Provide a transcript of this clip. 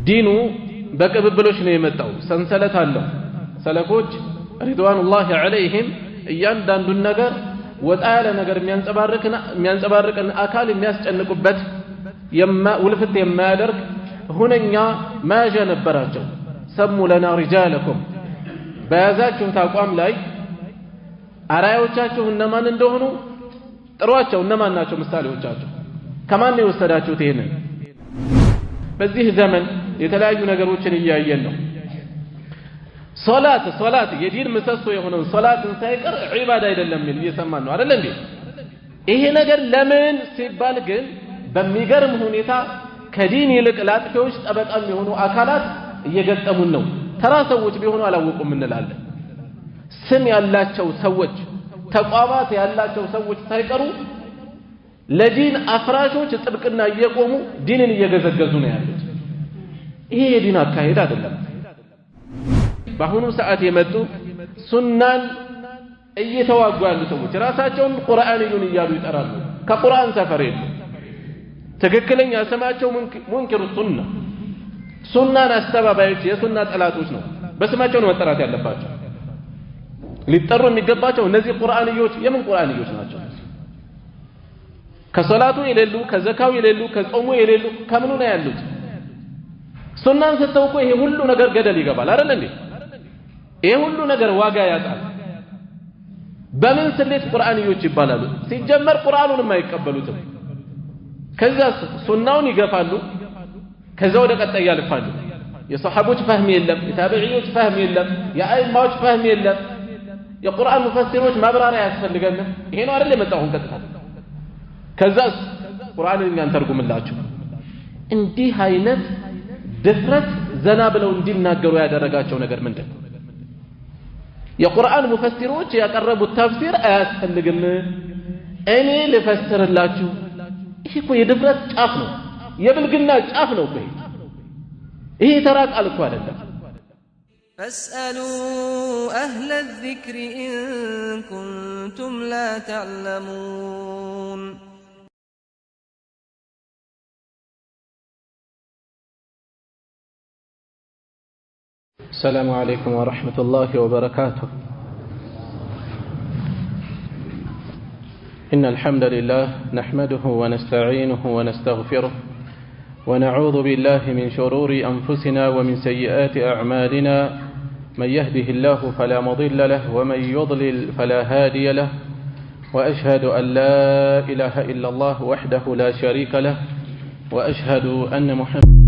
ዲኑ በቅብብሎች ነው የመጣው ሰንሰለት አለው ሰለፎች ሪድዋኑላሂ ዐለይሂም እያንዳንዱን ነገር ወጣ ያለ ነገር የሚያንጸባርቅን አካል የሚያስጨንቁበት ውልፍት የማያደርግ ሁነኛ ማያዣ ነበራቸው ሰሙ ለና ሪጃለኩም በያዛችሁት አቋም ላይ አራያዎቻችሁ እነማን እንደሆኑ ጥሯቸው እነማን ናቸው ምሳሌዎቻቸው ከማን ነው የወሰዳችሁት ይሄንን በዚህ ዘመን የተለያዩ ነገሮችን እያየን ነው ሶላት የዲን ምሰሶ የሆነው ሶላትን ሳይቀር ዒባዳ አይደለም የሚል እየሰማን ነው አይደል እንዴ ይሄ ነገር ለምን ሲባል ግን በሚገርም ሁኔታ ከዲን ይልቅ ላጥፊዎች ጠበቃም የሆኑ አካላት እየገጠሙን ነው ተራ ሰዎች ቢሆኑ አላወቁም እንላለን ስም ያላቸው ሰዎች ተቋማት ያላቸው ሰዎች ሳይቀሩ ለዲን አፍራሾች ጥብቅና እየቆሙ ዲንን እየገዘገዙ ነው ያሉት ይሄ የዲን አካሄድ አይደለም በአሁኑ ሰዓት የመጡ ሱናን እየተዋጉ ያሉ ሰዎች ራሳቸውን ቁርአንዩን እያሉ ይጠራሉ ከቁርአን ሰፈር የሉ ትክክለኛ ስማቸው ሙንኪሩ ሱናን አስተባባዮች የሱና ጠላቶች ነው በስማቸው ነው መጠራት ያለባቸው ሊጠሩ የሚገባቸው እነዚህ ቁርአንዮች የምን ቁርአንዮች ናቸው ከሶላቱ የሌሉ ከዘካው የሌሉ ከጾሙ የሌሉ ከምኑ ነው ያሉት ሱናን ስተውቆ ይሄ ሁሉ ነገር ገደል ይገባል አይደል እንዴ ይሄ ሁሉ ነገር ዋጋ ያጣል በምን ስሌት ቁርአንዮች ይባላሉ ሲጀመር ቁርአኑን የማይቀበሉትም ከዛ ሱናውን ይገፋሉ ከዛ ወደ ቀጣይ ያልፋሉ የሷሐቦች ፈህም የለም የታቢዒዎች ፈህም የለም የአይማዎች ፈህም የለም የቁርአን ሙፈሲሮች ማብራሪያ ያስፈልገናል ይሄ ነው አይደል የመጣው ቀጥታ ከዛ ቁርአንን እኛን ተርጉምላችሁ እንዲህ አይነት ድፍረት ዘና ብለው እንዲናገሩ ያደረጋቸው ነገር ምንድነው የቁርአን ሙፈሲሮች ያቀረቡት ተፍሲር አያስፈልግም እኔ ልፈስርላችሁ ይሄ እኮ የድፍረት ጫፍ ነው የብልግና ጫፍ ነው እኮ ይሄ ተራ ቃል እኮ አይደለም فاسألوا أهل الذكر إن كنتم لا تعلمون السلام عليكم ورحمة الله وبركاته إن الحمد لله نحمده ونستعينه ونستغفره ونعوذ بالله من شرور أنفسنا ومن سيئات أعمالنا من يهده الله فلا مضل له ومن يضلل فلا هادي له وأشهد أن لا إله إلا الله وحده لا شريك له وأشهد أن محمد